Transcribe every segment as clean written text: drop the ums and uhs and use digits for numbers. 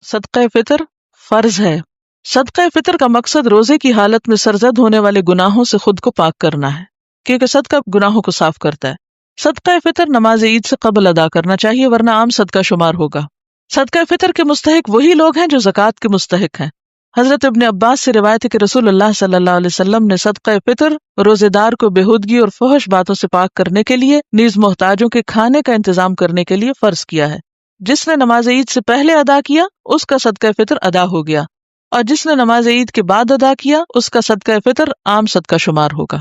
صدقہ فطر فرض ہے۔ صدقہ فطر کا مقصد روزے کی حالت میں سرزد ہونے والے گناہوں سے خود کو پاک کرنا ہے، کیونکہ صدقہ گناہوں کو صاف کرتا ہے۔ صدقہ فطر نماز عید سے قبل ادا کرنا چاہیے، ورنہ عام صدقہ شمار ہوگا۔ صدقہ فطر کے مستحق وہی لوگ ہیں جو زکوٰۃ کے مستحق ہیں۔ حضرت ابن عباس سے روایت ہے کہ رسول اللہ صلی اللہ علیہ وسلم نے صدقہ فطر روزے دار کو بےہودگی اور فحش باتوں سے پاک کرنے کے لیے، نیز محتاجوں کے کھانے کا انتظام کرنے کے لیے فرض کیا ہے۔ جس نے نماز عید سے پہلے ادا کیا اس کا صدقہ فطر ادا ہو گیا، اور جس نے نماز عید کے بعد ادا کیا اس کا صدقہ فطر عام صدقہ شمار ہوگا،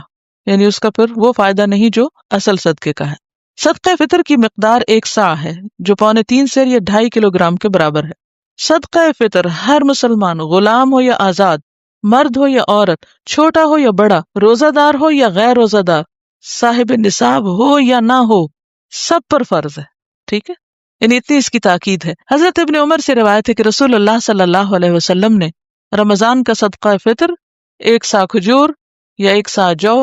یعنی اس کا پھر وہ فائدہ نہیں جو اصل صدقے کا ہے۔ صدقہ فطر کی مقدار 1 صاع ہے، جو 3.25 سیر یا 2.5 کلو گرام کے برابر ہے۔ صدقہ فطر ہر مسلمان، غلام ہو یا آزاد، مرد ہو یا عورت، چھوٹا ہو یا بڑا، روزہ دار ہو یا غیر روزہ دار، صاحب نصاب ہو یا نہ ہو، سب پر فرض ہے۔ ٹھیک ہے، یعنی اتنی اس کی تاکید ہے۔ حضرت ابن عمر سے روایت ہے کہ رسول اللہ صلی اللہ علیہ وسلم نے رمضان کا صدقہ فطر 1 صاع کھجور یا 1 صاع جو،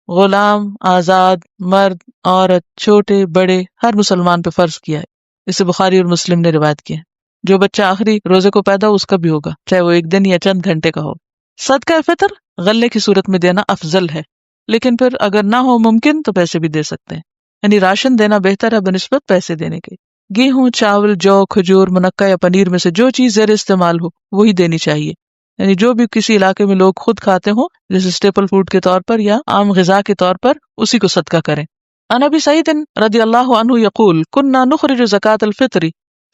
غلام، آزاد، مرد، عورت، چھوٹے بڑے ہر مسلمان پہ فرض کیا ہے۔ اسے بخاری اور مسلم نے روایت کیا ہے۔ جو بچہ آخری روزے کو پیدا ہو اس کا بھی ہوگا، چاہے وہ 1 دن یا چند گھنٹے کا ہو۔ صدقہ فطر غلے کی صورت میں دینا افضل ہے، لیکن پھر اگر نہ ہو ممکن تو پیسے بھی دے سکتے ہیں، یعنی راشن دینا بہتر ہے بنسبت پیسے دینے کے۔ گیہوں، چاول، جو، کھجور، منقع یا پنیر میں سے جو چیز زیر استعمال ہو وہی دینی چاہیے، یعنی جو بھی کسی علاقے میں لوگ خود کھاتے ہوں جیسے اسٹیپل فوڈ کے طور پر یا عام غذا کے طور پر، اسی کو صدقہ کریں۔ عن ابی سعید رضی اللہ عنہ یقول كنا نخرج زکاة الفطر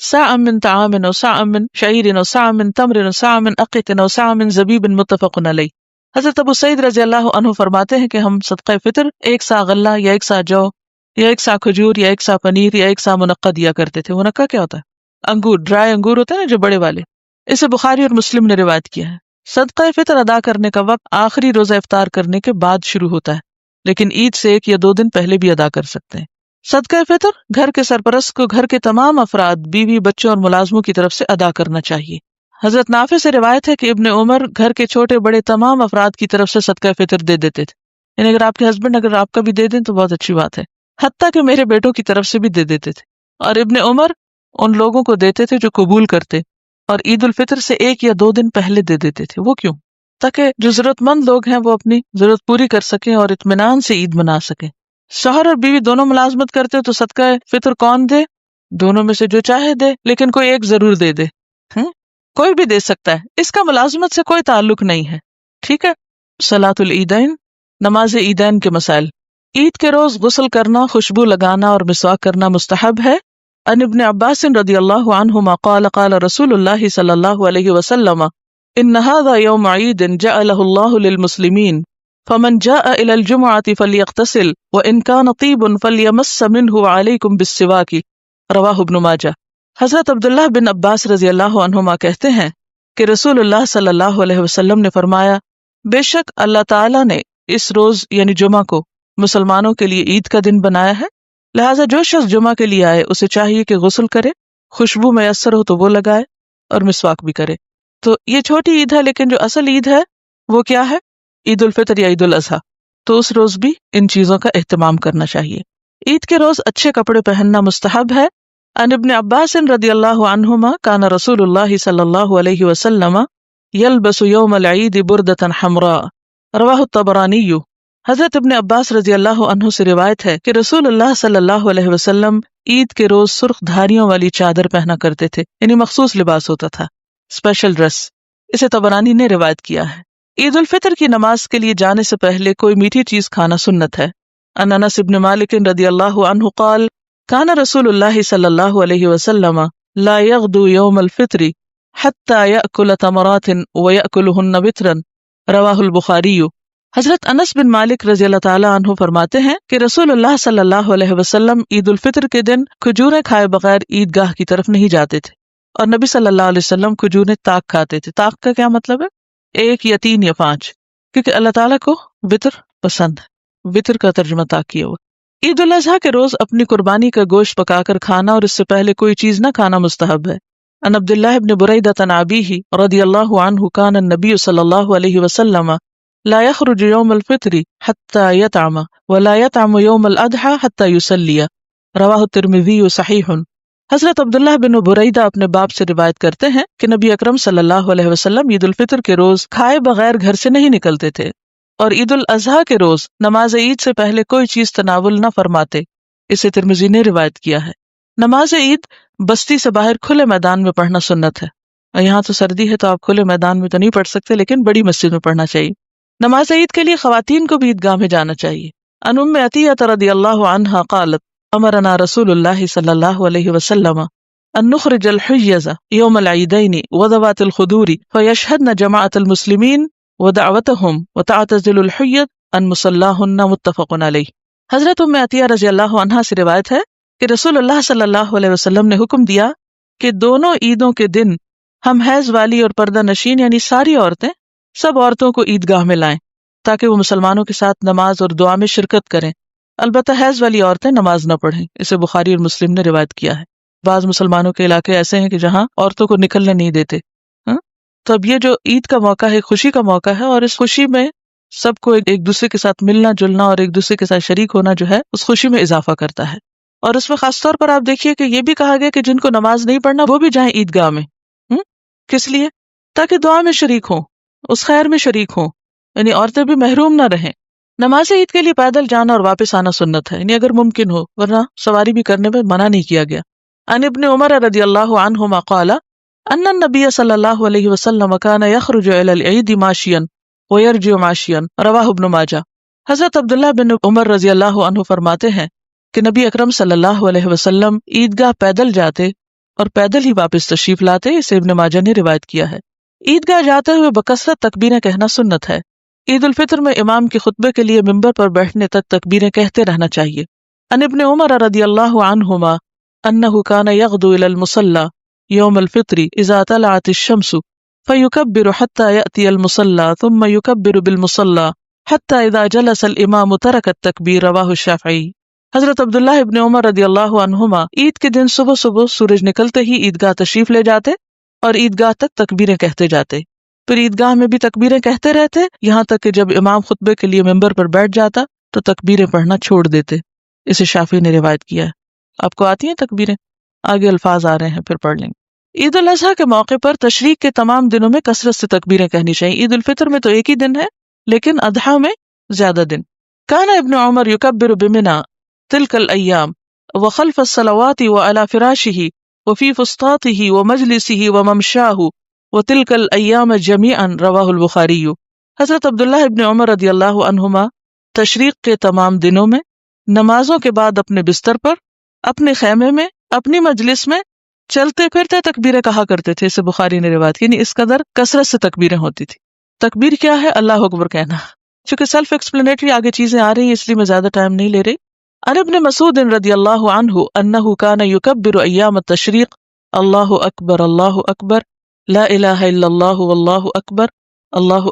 صاعا من طعام او صاعا من شعیر او صاعا من تمر او صاعا من عقیق او صاعا من زبیب متفق علیہ۔ حضرت ابو سعید رضی اللہ عنہ فرماتے ہیں کہ ہم صدقہ فطر 1 صاع غلہ یا 1 صاع جو یا 1 صاع کھجور یا 1 صاع پنیر یا 1 صاع منقع دیا کرتے تھے۔ منقع کیا ہوتا ہے؟ انگور، ڈرائی انگور ہوتے ہیں نا جو بڑے والے۔ اسے بخاری اور مسلم نے روایت کیا ہے۔ صدقہ فطر ادا کرنے کا وقت آخری روزہ افطار کرنے کے بعد شروع ہوتا ہے، لیکن عید سے 1 یا 2 دن پہلے بھی ادا کر سکتے ہیں۔ صدقہ فطر گھر کے سرپرست کو گھر کے تمام افراد، بیوی، بچوں اور ملازموں کی طرف سے ادا کرنا چاہیے۔ حضرت نافع سے روایت ہے کہ ابن عمر گھر کے چھوٹے بڑے تمام افراد کی طرف سے صدقہ فطر دے دیتے تھے، یعنی اگر آپ کے ہسبینڈ اگر آپ کا بھی دے دیں تو بہت اچھی بات ہے، حتیٰ کہ میرے بیٹوں کی طرف سے بھی دے دیتے تھے۔ اور ابن عمر ان لوگوں کو دیتے تھے جو قبول کرتے، اور عید الفطر سے 1 یا 2 دن پہلے دے دیتے تھے۔ وہ کیوں؟ تاکہ جو ضرورت مند لوگ ہیں وہ اپنی ضرورت پوری کر سکیں اور اطمینان سے عید منا سکیں۔ شوہر اور بیوی دونوں ملازمت کرتے تو صدقہ فطر کون دے؟ دونوں میں سے جو چاہے دے، لیکن کوئی ایک ضرور دے دے۔ کوئی بھی دے سکتا ہے، اس کا ملازمت سے کوئی تعلق نہیں ہے۔ ٹھیک ہے۔ صلاۃ العیدین، نماز عیدین کے مسائل۔ عید کے روز غسل کرنا، خوشبو لگانا اور مسواک کرنا مستحب ہے۔ عن ابن عباس رضی اللہ عنہما قال قال رسول اللہ صلی اللہ علیہ وسلم ان هذا يوم عید جعله اللہ للمسلمین فمن جاء الى الجمعة فليغتسل وان كان طيب فليمس منه عليكم بالسواك رواہ ابن ماجہ۔ حضرت عبداللہ بن عباس رضی اللہ عنہما کہتے ہیں کہ رسول اللہ صلی اللہ علیہ وسلم نے فرمایا، بے شک اللہ تعالیٰ نے اس روز یعنی جمعہ کو مسلمانوں کے لیے عید کا دن بنایا ہے، لہٰذا جو شخص جمعہ کے لیے آئے اسے چاہیے کہ غسل کرے، خوشبو میسر ہو تو وہ لگائے اور مسواک بھی کرے۔ تو یہ چھوٹی عید ہے، لیکن جو اصل عید ہے وہ کیا ہے؟ عید الفطر یا عید الاضحیٰ، تو اس روز بھی ان چیزوں کا اہتمام کرنا چاہیے۔ عید کے روز اچھے کپڑے پہننا مستحب ہے۔ عن ابن عباس رضی اللہ عنہما کان رسول اللہ صلی اللہ علیہ وسلم یلبس یوم العید بردۃ حمراء رواہ الطبرانی۔ حضرت ابن عباس رضی اللہ عنہ سے روایت ہے کہ رسول اللہ صلی اللہ علیہ وسلم عید کے روز سرخ دھاریوں والی چادر پہنا کرتے تھے، یعنی مخصوص لباس ہوتا تھا، اسپیشل ڈریس۔ اسے طبرانی نے روایت کیا ہے۔ عید الفطر کی نماز کے لیے جانے سے پہلے کوئی میٹھی چیز کھانا سنت ہے۔ عن انس بن مالک رضی اللہ عنہ قال کان رسول اللہ صلی اللہ علیہ وسلم لا یغدو یوم الفطر حتی یأکل تمرات ویأکلہن وطرا رواہ البخاری۔ حضرت انس بن مالک رضی اللہ تعالیٰ عنہ فرماتے ہیں کہ رسول اللہ صلی اللہ علیہ وسلم عید الفطر کے دن کھجوریں کھائے بغیر عیدگاہ کی طرف نہیں جاتے تھے، اور نبی صلی اللہ علیہ وسلم کھجوریں تاک کھاتے تھے۔ تاک کا کیا مطلب ہے؟ 1 یا 3 یا 5، کیونکہ اللہ تعالیٰ کو وطر پسند ہے۔ وطر کا ترجمہ تاک کیا ہوا۔ عید الاضحیٰ کے روز اپنی قربانی کا گوشت پکا کر کھانا اور اس سے پہلے کوئی چیز نہ کھانا مستحب ہے۔ عن عبداللہ بن بریدہ عن ابیہ رضی اللہ عنہ کان النبی صلی اللہ علیہ وسلم لا يخرج يوم الفطر حتى يطعم ولا يطعم يوم الاضحى حتى يصلي رواہ الترمذی صحیح۔ حضرت عبداللہ بن بریدہ اپنے باپ سے روایت کرتے ہیں کہ نبی اکرم صلی اللہ علیہ وسلم عید الفطر کے روز کھائے بغیر گھر سے نہیں نکلتے تھے، اور عید الاضحیٰ کے روز نماز عید سے پہلے کوئی چیز تناول نہ فرماتے۔ اسے ترمذی نے روایت کیا ہے۔ نماز عید بستی سے باہر کھلے میدان میں پڑھنا سنت ہے، اور یہاں تو سردی ہے تو آپ کھلے میدان میں تو نہیں پڑھ سکتے، لیکن بڑی مسجد میں پڑھنا چاہیے۔ نماز عید کے لیے خواتین کو بھی عیدگاہ میں جانا چاہیے۔ عن ام عطیہ رضی اللہ عنہا قالت امرنا رسول اللہ صلی اللہ علیہ وسلم ان نخرج الحیض یوم العیدین وذوات الخدور فیشہدن جماعت المسلمین ودعوتہم وتعتزل الحیض ان مصلاہن، متفق علیہ۔ حضرت ام عطیہ رضی اللہ عنہا سے روایت ہے کہ رسول اللہ صلی اللہ علیہ وسلم نے حکم دیا کہ دونوں عیدوں کے دن ہم حیض والی اور پردہ نشین یعنی ساری عورتیں سب عورتوں کو عیدگاہ میں لائیں تاکہ وہ مسلمانوں کے ساتھ نماز اور دعا میں شرکت کریں۔ البتہ حیض والی عورتیں نماز نہ پڑھیں، اسے بخاری اور مسلم نے روایت کیا ہے۔ بعض مسلمانوں کے علاقے ایسے ہیں کہ جہاں عورتوں کو نکلنے نہیں دیتے، تو اب یہ جو عید کا موقع ہے، خوشی کا موقع ہے، اور اس خوشی میں سب کو ایک دوسرے کے ساتھ ملنا جلنا اور ایک دوسرے کے ساتھ شریک ہونا جو ہے اس خوشی میں اضافہ کرتا ہے۔ اور اس میں خاص طور پر آپ دیکھیے کہ یہ بھی کہا گیا کہ جن کو نماز نہیں پڑھنا وہ بھی جائیں عیدگاہ میں۔ کس لیے؟ تاکہ دعا میں شریک ہوں، اس خیر میں شریک ہوں، یعنی عورتیں بھی محروم نہ رہیں۔ نماز عید کے لیے پیدل جانا اور واپس آنا سنت ہے، یعنی اگر ممکن ہو، ورنہ سواری بھی کرنے میں منع نہیں کیا گیا۔ عن ابن عمر رضی اللہ عنہما قال ان النبی صلی اللہ علیہ وسلم کان یخرج الی العید ماشیا ویرجع ماشیا، رواہ ابن ماجہ۔ حضرت عبداللہ بن عمر رضی اللہ عنہ فرماتے ہیں کہ نبی اکرم صلی اللہ علیہ وسلم عیدگاہ پیدل جاتے اور پیدل ہی واپس تشریف لاتے، اسے ابن ماجہ نے روایت کیا ہے۔ عیدگاہ جاتے ہوئے بکثرت تکبیریں کہنا سنت ہے۔ عید الفطر میں امام کے خطبے کے لیے ممبر پر بیٹھنے تک تکبیریں کہتے رہنا چاہیے۔ عن ابن عمر رضی اللہ عنہما انہ کان یغدو الی المصلی یوم الفطر اذا طلعت الشمس فیکبر حتی یأتی المصلی ثم یکبر بالمصلی حتی اذا جلس الامام ترک التکبیر، رواہ الشافعی۔ حضرت عبداللہ ابن عمر رضی اللہ عنہما عید کے دن صبح صبح سورج نکلتے ہی عیدگاہ تشریف لے جاتے اور عیدگاہ تک تکبیریں کہتے جاتے، پھر عیدگاہ میں بھی تکبیریں کہتے رہتے یہاں تک کہ جب امام خطبے کے لیے ممبر پر بیٹھ جاتا تو تکبیریں پڑھنا چھوڑ دیتے، اسے شافعی نے روایت کیا ہے۔ آپ کو آتی ہیں تکبیریں؟ آگے الفاظ آ رہے ہیں، پھر پڑھ لیں گے۔ عید الاضحیٰ کے موقع پر تشریق کے تمام دنوں میں کثرت سے تکبیریں کہنی چاہیے۔ عید الفطر میں تو ایک ہی دن ہے، لیکن اضحیٰ میں زیادہ دن۔ کان ابن عمر یکبر بمنی تلک الایام وخلف الصلوات وعلی فراشہ وفی فسطاطہ ومجلسہ وممشاہ وتلک الایام جمیعا، رواہ البخاری۔ حضرت عبداللہ ابن عمر رضی اللہ عنہما تشریق کے تمام دنوں میں نمازوں کے بعد اپنے بستر پر، اپنے خیمے میں، اپنی مجلس میں چلتے پھرتے تکبیریں کہا کرتے تھے، اسے بخاری نے روایت کی، یعنی اس قدر کثرت سے تکبیریں ہوتی تھی۔ تکبیر کیا ہے؟ اللہ اکبر کہنا۔ چونکہ سیلف ایکسپلینیٹری آگے چیزیں آ رہی ہیں اس لیے میں زیادہ ٹائم نہیں لے رہی۔ عن ابن مسعود رضی اللہ عنہ انہ کان یکبر ایام التشریق اللہ اکبر لا الہ الا اللہ واللہ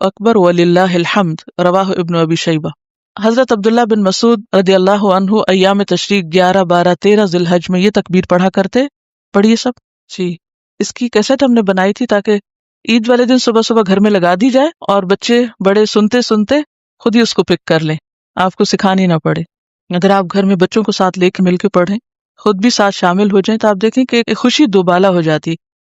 اکبر وللہ الحمد، رواہ ابن ابی شیبہ۔ حضرت عبداللہ بن مسعود رضی اللہ عنہ ایام تشریق 11، 12، 13 ذی الحج میں یہ تکبیر پڑھا کرتے۔ پڑھیے سب جی۔ اس کی کیسٹ ہم نے بنائی تھی تاکہ عید والے دن صبح صبح گھر میں لگا دی جائے اور بچے بڑے سنتے سنتے خود ہی اس کو پک کر لیں، آپ کو سکھانی نہ پڑے۔ اگر آپ گھر میں بچوں کو ساتھ لے کے مل کے پڑھیں، خود بھی ساتھ شامل ہو جائیں، تو آپ دیکھیں کہ خوشی دوبالا ہو جاتی۔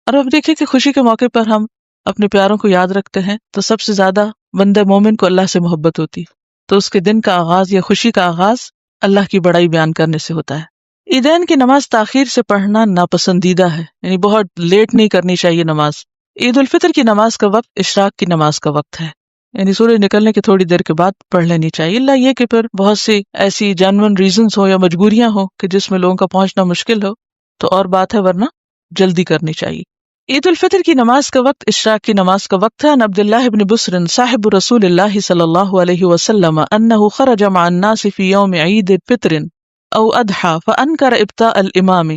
اور اب دیکھیں کہ خوشی کے موقع پر ہم اپنے پیاروں کو یاد رکھتے ہیں تو سب سے زیادہ بندہ مومن کو اللہ سے محبت ہوتی، تو اس کے دن کا آغاز یا خوشی کا آغاز اللہ کی بڑائی بیان کرنے سے ہوتا ہے۔ عیدین کی نماز تاخیر سے پڑھنا ناپسندیدہ ہے، یعنی بہت لیٹ نہیں کرنی چاہیے نماز۔ عید الفطر کی نماز کا وقت اشراق کی نماز کا وقت ہے، یعنی سورج نکلنے کے تھوڑی دیر کے بعد پڑھ لینی چاہیے، اللہ یہ کہ پھر بہت سی ایسی جینوئن ریزنز ہو یا مجبوریاں ہو کہ جس میں لوگوں کا پہنچنا مشکل ہو تو اور بات ہے، ورنہ جلدی کرنی چاہیے۔ عید الفطر کی نماز کا وقت اشراق کی نماز کا وقت ہے۔ عن عبداللہ بن بسر صاحب رسول اللہ صلی اللہ علیہ وسلم انہ خرج مع الناس فی یوم عید فطر او اضحى فانکر ابطاء الامام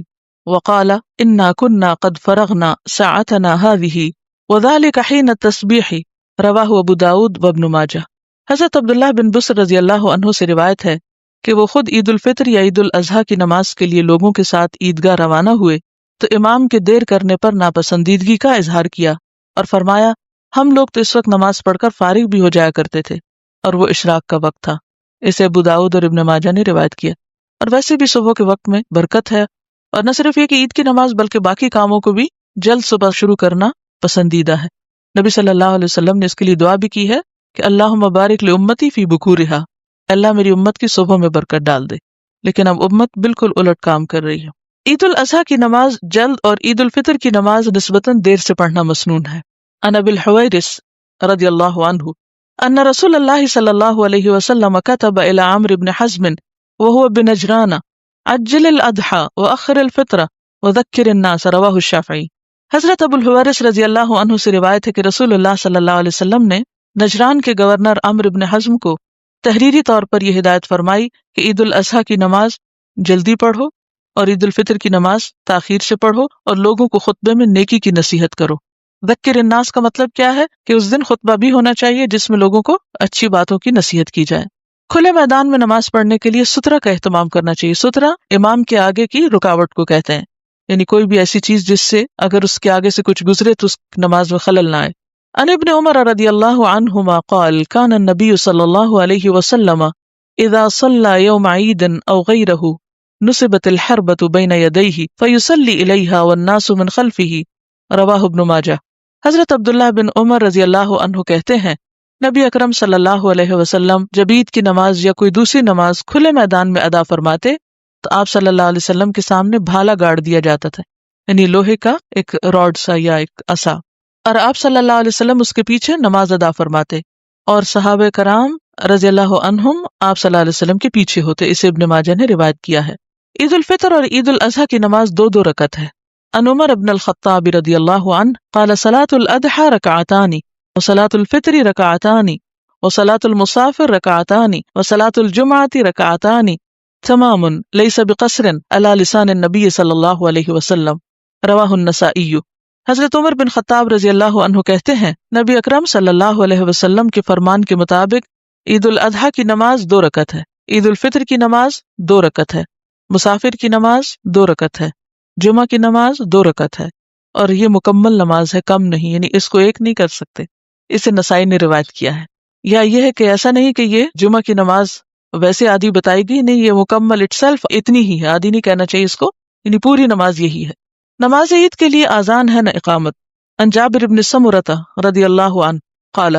وقال انا كنا قد فرغنا ساعتنا هذه وذلك حين التسبیح، رواہ ابو داود وابن ماجہ۔ حضرت عبداللہ بن بسر رضی اللہ عنہ سے روایت ہے کہ وہ خود عید الفطر یا عید الاضحیٰ کی نماز کے لیے لوگوں کے ساتھ عیدگاہ روانہ ہوئے تو امام کے دیر کرنے پر ناپسندیدگی کا اظہار کیا اور فرمایا ہم لوگ تو اس وقت نماز پڑھ کر فارغ بھی ہو جایا کرتے تھے اور وہ اشراق کا وقت تھا۔ اسے ابو داؤد اور ابن ماجہ نے روایت کیا۔ اور ویسے بھی صبح کے وقت میں برکت ہے اور نہ صرف یہ کہ عید کی نماز بلکہ باقی کاموں کو بھی جلد صبح شروع کرنا پسندیدہ ہے۔ نبی صلی اللہ علیہ وسلم نے اس کے لیے دعا بھی کی ہے کہ اللہم بارک لامتی فی بکورہا، اللہ میری امت کی صبح میں برکت ڈال دے، لیکن اب امت بالکل الٹ کام کر رہی ہے۔ عید الاضحیٰ کی نماز جلد اور عید الفطر کی نماز نسبتاً دیر سے پڑھنا مسنون ہے۔ عن ابی الحویرث رضی اللہ عنہ ان رسول اللہ صلی اللہ علیہ وسلم كتب الى عمرو بن حزم وهو بنجران عجل الاضحى واخر الفطر وذکر الناس، رواہ الشافعی۔ حضرت ابو الحویرث رضی اللہ عنہ سے روایت ہے کہ رسول اللہ صلی اللہ علیہ وسلم نے نجران کے گورنر عمرو بن حزم کو تحریری طور پر یہ ہدایت فرمائی کہ عید الاضحیٰ کی نماز جلدی پڑھو اور عید الفطر کی نماز تاخیر سے پڑھو اور لوگوں کو خطبے میں نیکی کی نصیحت کرو۔ ذکر الناس کا مطلب کیا ہے کہ اس دن خطبہ بھی ہونا چاہیے جس میں لوگوں کو اچھی باتوں کی نصیحت کی جائے۔ کھلے میدان میں نماز پڑھنے کے لیے سترہ کا اہتمام کرنا چاہیے۔ سترہ امام کے آگے کی رکاوٹ کو کہتے ہیں، یعنی کوئی بھی ایسی چیز جس سے اگر اس کے آگے سے کچھ گزرے تو اس نماز میں خلل نہ آئے۔ عن ابن عمر رضی اللہ عنہما قال كان النبی صلی اللہ علیہ وسلم اذا صلى يوم عید او غیرہ نصبت الحربة بین یدیہ فیصلی الیہا والناس من خلفہ، رواہ ابن ماجہ۔ حضرت عبداللہ بن عمر رضی اللہ عنہ کہتے ہیں نبی اکرم صلی اللہ علیہ وسلم جب عید کی نماز یا کوئی دوسری نماز کھلے میدان میں ادا فرماتے تو آپ صلی اللہ علیہ وسلم کے سامنے بھالا گاڑ دیا جاتا تھا، یعنی لوہے کا ایک راڈ سا یا ایک عصا، اور آپ صلی اللہ علیہ وسلم اس کے پیچھے نماز ادا فرماتے اور صحابہ کرام رضی اللہ عنہم آپ صلی اللہ علیہ وسلم کے پیچھے ہوتے۔ اسے ابن ماجہ نے روایت کیا ہے۔ عید الفطر اور عید الاضحیٰ کی نماز دو دو رکعت ہے۔ عن عمر بن الخطاب رضی اللہ عنہ قال صلاة الاضحیٰ رکعتان وصلاة الفطر رکعتان وصلاة المسافر رکعتان وصلاة الجمعة رکعتان تمام لیس بقصر علی لسان النبی صلی اللہ علیہ وسلم، رواہ النسائی۔ حضرت عمر بن خطاب رضی اللہ عنہ کہتے ہیں نبی اکرم صلی اللہ علیہ وسلم کے فرمان کے مطابق عید الاضحیٰ کی نماز دو رکعت ہے، عید الفطر کی نماز دو رکعت ہے، مسافر کی نماز دو رکعت ہے، جمعہ کی نماز دو رکعت ہے، اور یہ مکمل نماز ہے، کم نہیں، یعنی اس کو ایک نہیں کر سکتے۔ اسے نسائی نے روایت کیا ہے۔ یا یہ ہے کہ ایسا نہیں کہ یہ جمعہ کی نماز ویسے آدھی بتائی گئی، نہیں، یہ مکمل اٹ سیلف اتنی ہی ہے، آدھی نہیں کہنا چاہیے اس کو، یعنی پوری نماز یہی ہے۔ نماز عید کے لیے آذان ہے نہ اقامت۔ عن جابر بن سمرۃ رضی اللہ عنہ قال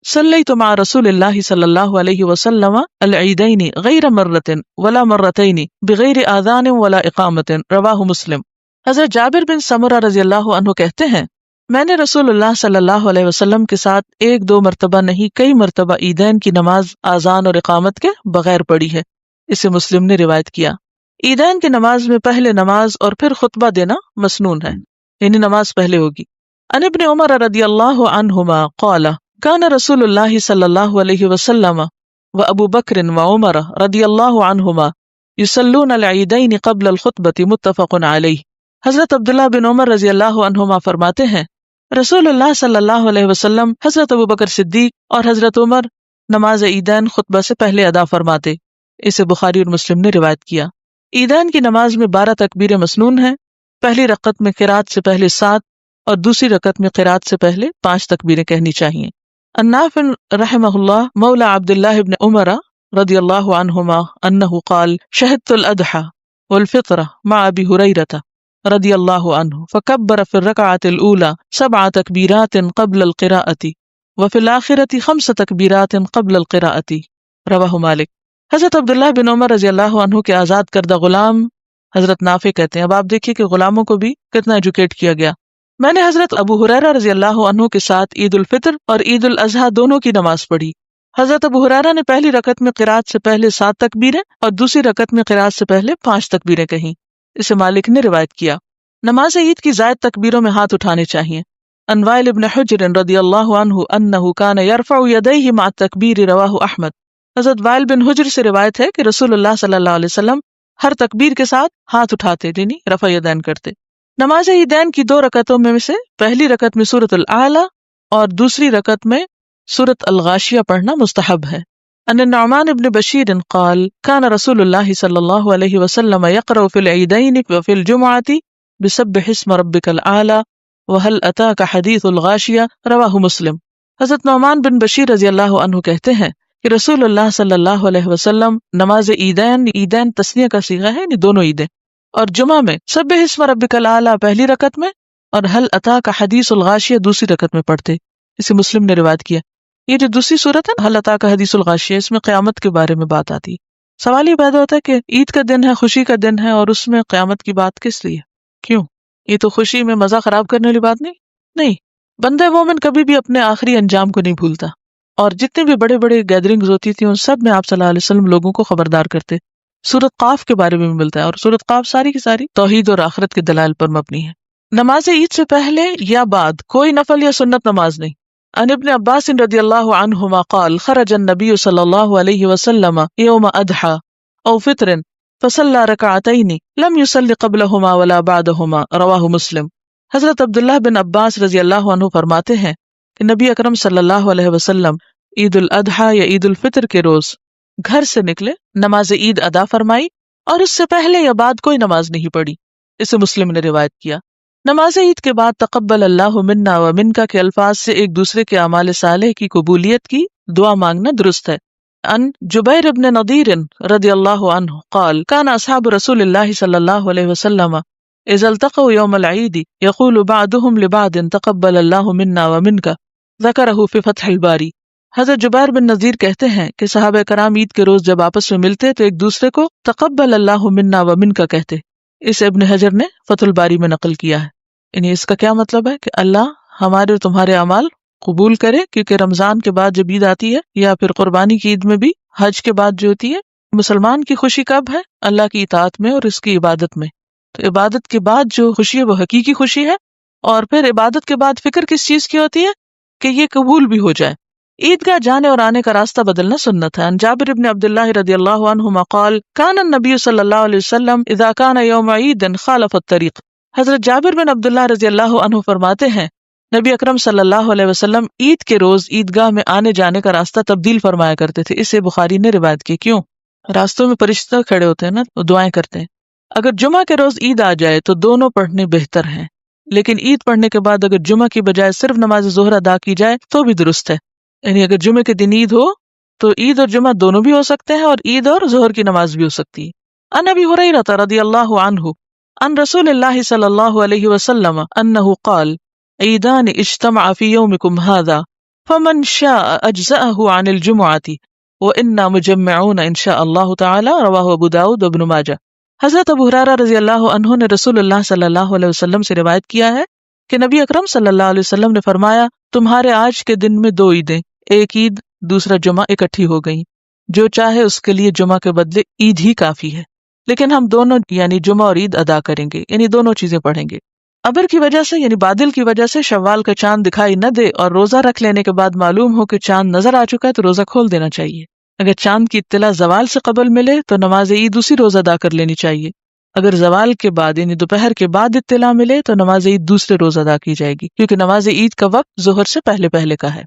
صلیت مع رسول اللہ صلی اللہ علیہ وسلم العیدین غیر مرۃ ولا مرتین بغیر آذان ولا اقامت، رواہ مسلم۔ حضرت جابر بن سمرہ رضی اللہ عنہ کہتے ہیں میں نے رسول اللہ صلی اللہ علیہ وسلم کے ساتھ ایک دو مرتبہ نہیں کئی مرتبہ عیدین کی نماز آذان اور اقامت کے بغیر پڑھی ہے۔ اسے مسلم نے روایت کیا۔ عیدین کی نماز میں پہلے نماز اور پھر خطبہ دینا مسنون ہے، یعنی نماز پہلے ہوگی۔ عن ابن عمر رضی اللہ عنہما قال كان رسول اللہ صلی اللہ علیہ وسلم و ابو بکر و عمر رضی اللہ عنہما یصلون العیدین قبل الخطبۃ، متفق علیہ۔ حضرت عبداللہ بن عمر رضی اللہ عنہما فرماتے ہیں رسول اللہ صلی اللہ علیہ وسلم، حضرت ابو بکر صدیق اور حضرت عمر نماز عیدین خطبہ سے پہلے ادا فرماتے۔ اسے بخاری اور مسلم نے روایت کیا۔ عیدین کی نماز میں 12 تکبیریں مسنون ہیں۔ پہلی رکعت میں قرات سے پہلے 7 اور دوسری رکعت میں قرات سے پہلے 5 تکبیریں کہنی چاہیے۔ النافع رحمہ اللہ مولا عبداللہ بن عمر رضی اللہ عنہما انہ قال شہدت الاضحى والفطر مع ابی ہریرہ رضی اللہ عنہ فکبر فی الرکعۃ الاولى 7 تکبیرات قبل القراءۃ وفی الآخرۃ 5 تکبیرات قبل القراءۃ، رواہ مالک۔ حضرت عبداللہ بن عمر رضی اللہ عنہ کے آزاد کردہ غلام حضرت نافع کہتے ہیں، اب آپ دیکھیے کہ غلاموں کو بھی کتنا ایجوکیٹ کیا گیا۔ میں نے حضرت ابو ہریرہ رضی اللہ عنہ کے ساتھ عید الفطر اور عید الاضحیٰ دونوں کی نماز پڑھی۔ حضرت ابو ہریرہ نے پہلی رکعت میں قرات سے پہلے 7 تکبیریں اور دوسری رکعت میں قرات سے پہلے 5 تکبیریں کہیں۔ اسے مالک نے روایت کیا۔ نماز عید کی زائد تکبیروں میں ہاتھ اٹھانے چاہیے۔ عن وائل بن حجر رضی اللہ عنہ انہ کان یرفع یدیہ مع التکبیر، رواہ احمد۔ حضرت وائل بن حجر سے روایت ہے کہ رسول اللہ صلی اللہ علیہ وسلم ہر تکبیر کے ساتھ ہاتھ اٹھاتے، یعنی رفع یدین کرتے۔ نماز عیدین کی 2 رکعتوں میں سے پہلی رکعت میں سورۃ الاعلی اور دوسری رکعت میں سورۃ الغاشیہ پڑھنا مستحب ہے۔ ان النعمان بن بشیر قال كان رسول اللہ صلی اللہ علیہ وسلم يقرأ في العیدین وفي الجمعة بسبح اسم ربک الاعلی وهل اتاک حدیث الغاشیہ، رواہ مسلم۔ حضرت نعمان بن بشیر رضی اللہ عنہ کہتے ہیں کہ رسول اللہ صلی اللہ علیہ وسلم نماز عیدین تثنیہ کا صیغہ ہے، یعنی دونوں عیدیں، اور جمعہ میں سبح اسم ربک الاعلی پہلی رکعت میں اور ہل اتاک حدیث الغاشیہ دوسری رکعت میں پڑھتے. اسے مسلم نے روایت کیا. یہ جو دوسری صورت ہے ہل اتاک حدیث الغاشیہ، اس میں قیامت کے بارے میں بات آتی. سوال یہ پیدا ہوتا ہے کہ عید کا دن ہے، خوشی کا دن ہے، اور اس میں قیامت کی بات کس لیے؟ کیوں؟ یہ تو خوشی میں مزہ خراب کرنے والی بات نہیں. بندہ مومن کبھی بھی اپنے آخری انجام کو نہیں بھولتا، اور جتنے بھی بڑے بڑے گیدرنگز ہوتی تھیں ان سب میں آپ صلی اللہ علیہ وسلم لوگوں کو خبردار کرتے. سورۃ قاف کے بارے میں ملتا ہے، اور سورۃ قاف ساری کی ساری توحید اور آخرت کے دلائل پر مبنی ہے. نماز عید سے پہلے یا بعد کوئی نفل یا سنت نماز نہیں. عن ابن عباس رضی اللہ عنہما قال خرج النبی صلی اللہ علیہ وسلم یوم اضحی او فطر فصلى رکعتین لم يصل قبلہما ولا بعدہما رواہ مسلم. حضرت عبداللہ بن عباس رضی اللہ عنہ فرماتے ہیں کہ نبی اکرم صلی اللہ علیہ وسلم عید الاضحی یا عید الفطر کے روز گھر سے نکلے، نماز عید ادا فرمائی اور اس سے پہلے یا بعد کوئی نماز نہیں پڑھی. اسے مسلم نے روایت کیا. نماز عید کے بعد تقبل اللہ منا و منکا کے الفاظ سے ایک دوسرے کے اعمال صالح کی قبولیت کی دعا مانگنا درست ہے. ان جبیر بن نضیر رضی اللہ عنہ قال کان اصحاب رسول اللہ صلی اللہ علیہ وسلم اذا التقوا یوم العید یقول بعضهم لبعض تقبل اللہ منا و منکا ذکرہ فی فتح الباری. حضرت جبیر بن نذیر کہتے ہیں کہ صحابہ کرام عید کے روز جب آپس میں ملتے تو ایک دوسرے کو تقبل اللہ منا و منکا کہتے. اسے ابن حجر نے فتح الباری میں نقل کیا ہے. یعنی اس کا کیا مطلب ہے کہ اللہ ہمارے اور تمہارے اعمال قبول کرے، کیونکہ رمضان کے بعد جب عید آتی ہے یا پھر قربانی کی عید میں بھی، حج کے بعد جو ہوتی ہے، مسلمان کی خوشی کب ہے؟ اللہ کی اطاعت میں اور اس کی عبادت میں. تو عبادت کے بعد جو خوشی ہے وہ حقیقی خوشی ہے، اور پھر عبادت کے بعد فکر کس چیز کی ہوتی ہے کہ یہ قبول بھی ہو جائے. عیدگاہ جانے اور آنے کا راستہ بدلنا سنت ہے. عن جابر بن عبداللہ رضی اللہ عنہما قال کان النبی صلی اللہ علیہ وسلم اذا کان یوم عید خالف الطریق. حضرت جابر بن عبداللہ رضی اللہ عنہ فرماتے ہیں نبی اکرم صلی اللہ علیہ وسلم عید کے روز عیدگاہ میں آنے جانے کا راستہ تبدیل فرمایا کرتے تھے. اسے بخاری نے روایت کی. کیوں؟ راستوں میں فرشتے کھڑے ہوتے ہیں نا، وہ دعائیں کرتے ہیں. اگر جمعہ کے روز عید آ جائے تو دونوں پڑھنے بہتر ہیں، لیکن عید پڑھنے کے بعد اگر جمعہ کی بجائے صرف نماز ظہر ادا کی جائے تو بھی درست ہے. یعنی اگر جمعے کے دن عید ہو تو عید اور جمعہ دونوں بھی ہو سکتے ہیں، اور عید اور ظہر کی نماز بھی ہو سکتی ہے. عن ابی ہریرہ رضی اللہ عنہ عن رسول اللہ صلی اللہ علیہ وسلم انہ قال عیدان اجتمع فی یومکم ھذا فمن شاء اجزأہ عن الجمعۃ وإنا مجمعون ان شاء اللہ تعالی. رواہ ابو داؤد وابن ماجہ. حضرت ابو ہریرہ رضی اللہ عنہ نے رسول اللہ صلی اللہ علیہ وسلم سے روایت کیا ہے کہ نبی اکرم صلی اللہ علیہ وسلم نے فرمایا تمہارے آج کے دن میں دو عیدیں، ایک عید دوسرا جمعہ اکٹھی ہو گئیں، جو چاہے اس کے لیے جمعہ کے بدلے عید ہی کافی ہے، لیکن ہم دونوں یعنی جمعہ اور عید ادا کریں گے، یعنی دونوں چیزیں پڑھیں گے. ابر کی وجہ سے یعنی بادل کی وجہ سے شوال کا چاند دکھائی نہ دے اور روزہ رکھ لینے کے بعد معلوم ہو کہ چاند نظر آ چکا ہے تو روزہ کھول دینا چاہیے. اگر چاند کی اطلاع زوال سے قبل ملے تو نماز عید اسی روز ادا کر لینی چاہیے. اگر زوال کے بعد یعنی دوپہر کے بعد اطلاع ملے تو نماز عید دوسرے روز ادا کی جائے گی، کیونکہ نماز عید کا وقت ظہر سے پہلے کا ہے.